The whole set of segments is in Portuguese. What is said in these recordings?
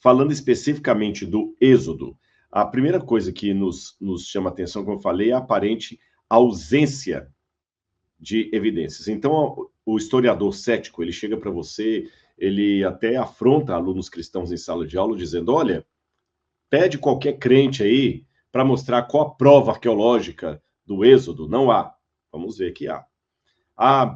falando especificamente do Êxodo, a primeira coisa que nos chama a atenção, como eu falei, é a aparente ausência de evidências. Então, o historiador cético, ele chega para você, ele até afronta alunos cristãos em sala de aula, dizendo, olha, pede qualquer crente aí para mostrar qual a prova arqueológica do Êxodo. Não há. Vamos ver que há.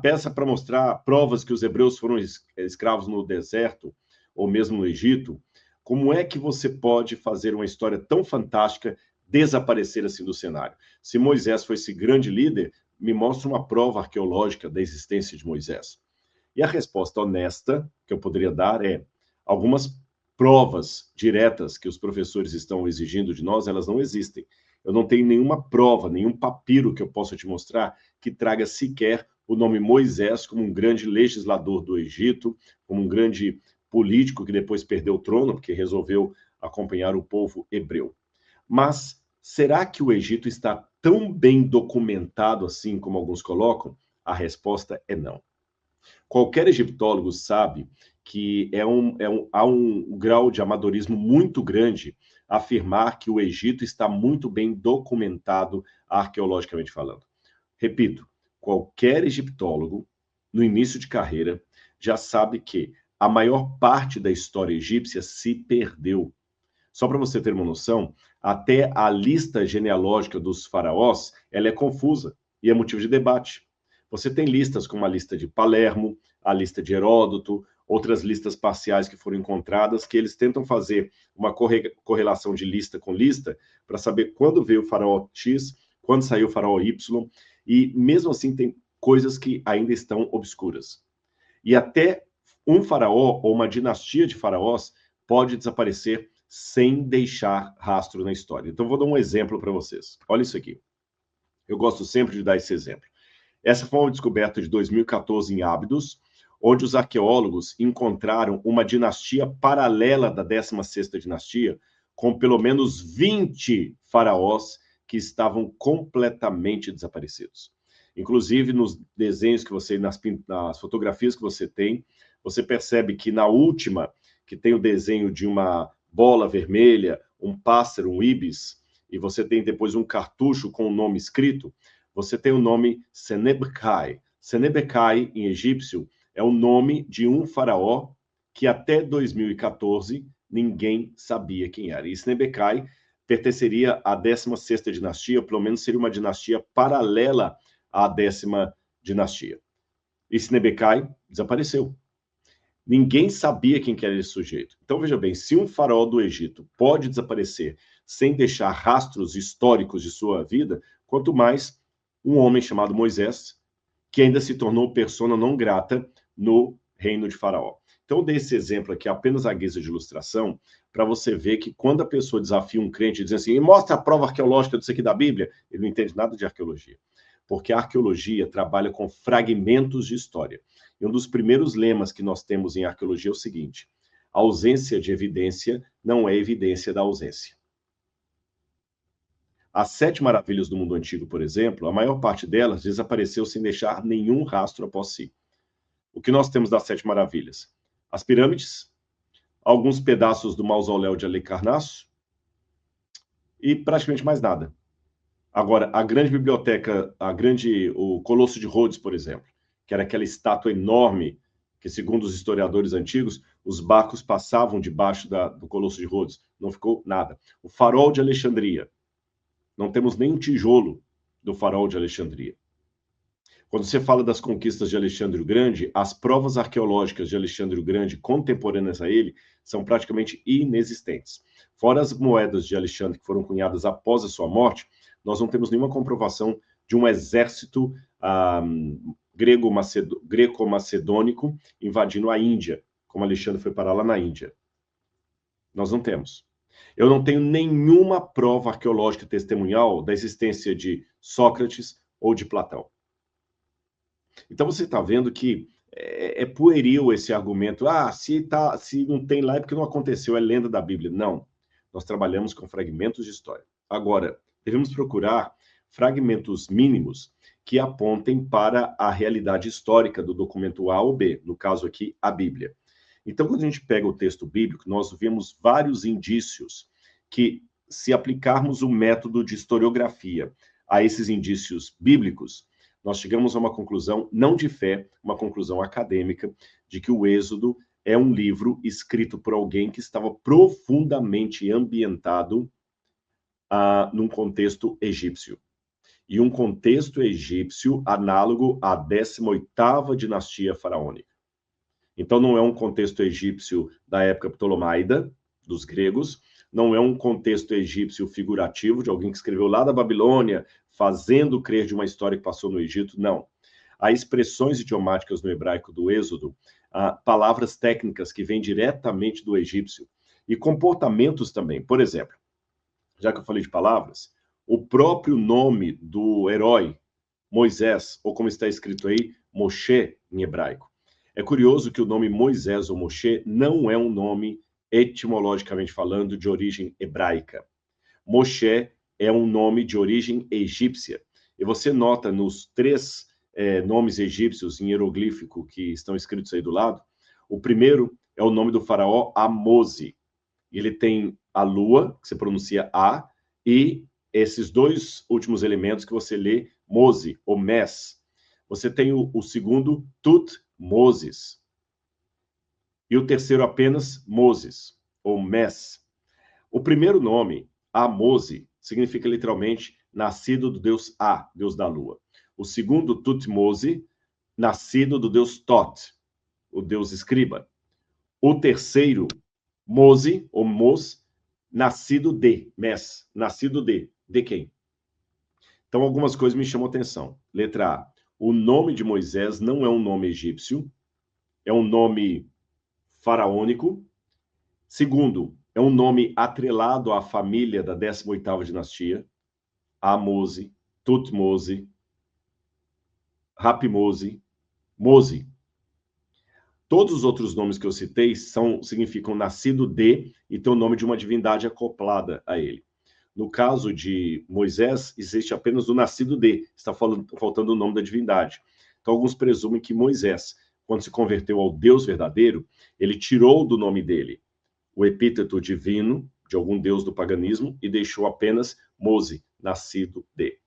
Peça para mostrar provas que os hebreus foram escravos no deserto, ou mesmo no Egito. Como é que você pode fazer uma história tão fantástica desaparecer assim do cenário? Se Moisés foi esse grande líder, me mostra uma prova arqueológica da existência de Moisés. E a resposta honesta que eu poderia dar é: algumas provas diretas que os professores estão exigindo de nós, elas não existem. Eu não tenho nenhuma prova, nenhum papiro que eu possa te mostrar que traga sequer o nome Moisés como um grande legislador do Egito, como um grande político que depois perdeu o trono, porque resolveu acompanhar o povo hebreu. Mas será que o Egito está tão bem documentado assim como alguns colocam? A resposta é não. Qualquer egiptólogo sabe que há um grau de amadorismo muito grande afirmar que o Egito está muito bem documentado arqueologicamente falando. Repito, qualquer egiptólogo, no início de carreira, já sabe que a maior parte da história egípcia se perdeu. Só para você ter uma noção, até a lista genealógica dos faraós, ela é confusa e é motivo de debate. Você tem listas como a lista de Palermo, a lista de Heródoto, outras listas parciais que foram encontradas, que eles tentam fazer uma correlação de lista com lista para saber quando veio o faraó X, quando saiu o faraó Y, e mesmo assim tem coisas que ainda estão obscuras. E até um faraó ou uma dinastia de faraós pode desaparecer sem deixar rastro na história. Então, vou dar um exemplo para vocês. Olha isso aqui. Eu gosto sempre de dar esse exemplo. Essa foi uma descoberta de 2014 em Ábidos, onde os arqueólogos encontraram uma dinastia paralela da 16ª dinastia, com pelo menos 20 faraós que estavam completamente desaparecidos. Inclusive, nos desenhos que você, nas fotografias que você tem, você percebe que na última, que tem o desenho de uma bola vermelha, um pássaro, um ibis, e você tem depois um cartucho com o nome escrito, você tem o nome Senebekai. Senebekai, em egípcio, é o nome de um faraó que até 2014 ninguém sabia quem era. E Senebekai pertenceria à 16ª dinastia, ou pelo menos seria uma dinastia paralela à 10ª dinastia. E Senebekai desapareceu. Ninguém sabia quem que era esse sujeito. Então, veja bem, se um faraó do Egito pode desaparecer sem deixar rastros históricos de sua vida, quanto mais um homem chamado Moisés, que ainda se tornou persona não grata no reino de Faraó. Então, eu dei esse exemplo aqui apenas à guisa de ilustração, para você ver que quando a pessoa desafia um crente e diz assim, mostra a prova arqueológica disso aqui da Bíblia, ele não entende nada de arqueologia. Porque a arqueologia trabalha com fragmentos de história. E um dos primeiros lemas que nós temos em arqueologia é o seguinte: a ausência de evidência não é evidência da ausência. As 7 maravilhas do mundo antigo, por exemplo, a maior parte delas desapareceu sem deixar nenhum rastro após si. O que nós temos das 7 maravilhas? As pirâmides, alguns pedaços do mausoléu de Halicarnasso e praticamente mais nada. Agora, a grande biblioteca, o Colosso de Rhodes, por exemplo, que era aquela estátua enorme que, segundo os historiadores antigos, os barcos passavam debaixo do Colosso de Rhodes. Não ficou nada. O Farol de Alexandria. Não temos nem um tijolo do Farol de Alexandria. Quando você fala das conquistas de Alexandre o Grande, as provas arqueológicas de Alexandre o Grande contemporâneas a ele são praticamente inexistentes. Fora as moedas de Alexandre que foram cunhadas após a sua morte, nós não temos nenhuma comprovação de um exército greco-macedônico invadindo a Índia, como Alexandre foi parar lá na Índia. Nós não temos. Eu não tenho nenhuma prova arqueológica testemunhal da existência de Sócrates ou de Platão. Então você está vendo que é pueril esse argumento. Se não tem lá é porque não aconteceu, é lenda da Bíblia. Não. Nós trabalhamos com fragmentos de história. Agora, devemos procurar fragmentos mínimos que apontem para a realidade histórica do documento A ou B, no caso aqui, a Bíblia. Então, quando a gente pega o texto bíblico, nós vemos vários indícios que, se aplicarmos o método de historiografia a esses indícios bíblicos, nós chegamos a uma conclusão, não de fé, uma conclusão acadêmica, de que o Êxodo é um livro escrito por alguém que estava profundamente ambientado num contexto egípcio. E um contexto egípcio análogo à 18ª dinastia faraônica. Então, não é um contexto egípcio da época ptolomaida, dos gregos, não é um contexto egípcio figurativo, de alguém que escreveu lá da Babilônia, fazendo crer de uma história que passou no Egito, não. Há expressões idiomáticas no hebraico do Êxodo, palavras técnicas que vêm diretamente do egípcio, e comportamentos também. Por exemplo, já que eu falei de palavras, o próprio nome do herói, Moisés, ou como está escrito aí, Moshe, em hebraico. É curioso que o nome Moisés ou Moshe não é um nome, etimologicamente falando, de origem hebraica. Moshe é um nome de origem egípcia. E você nota nos três nomes egípcios em hieroglífico que estão escritos aí do lado, o primeiro é o nome do faraó Amosi. Ele tem a lua, que se pronuncia A, e esses dois últimos elementos que você lê, Mose, ou Mes. Você tem o segundo, Tutmoses. E o terceiro apenas, Moses, ou Mes. O primeiro nome, Amose, significa literalmente nascido do deus A, deus da lua. O segundo, Tutmose, nascido do deus Tot, o deus escriba. O terceiro, Mose, ou Mos, nascido de, Mes, nascido de quem? Então, algumas coisas me chamam a atenção. Letra A, o nome de Moisés não é um nome egípcio, é um nome faraônico. Segundo, é um nome atrelado à família da 18ª dinastia, Amose, Tutmose, Rapimose, Mose. Todos os outros nomes que eu citei significam nascido de e tem o nome de uma divindade acoplada a ele. No caso de Moisés, existe apenas o nascido de, está faltando o nome da divindade. Então, alguns presumem que Moisés, quando se converteu ao Deus verdadeiro, ele tirou do nome dele o epíteto divino de algum deus do paganismo e deixou apenas Mose, nascido de.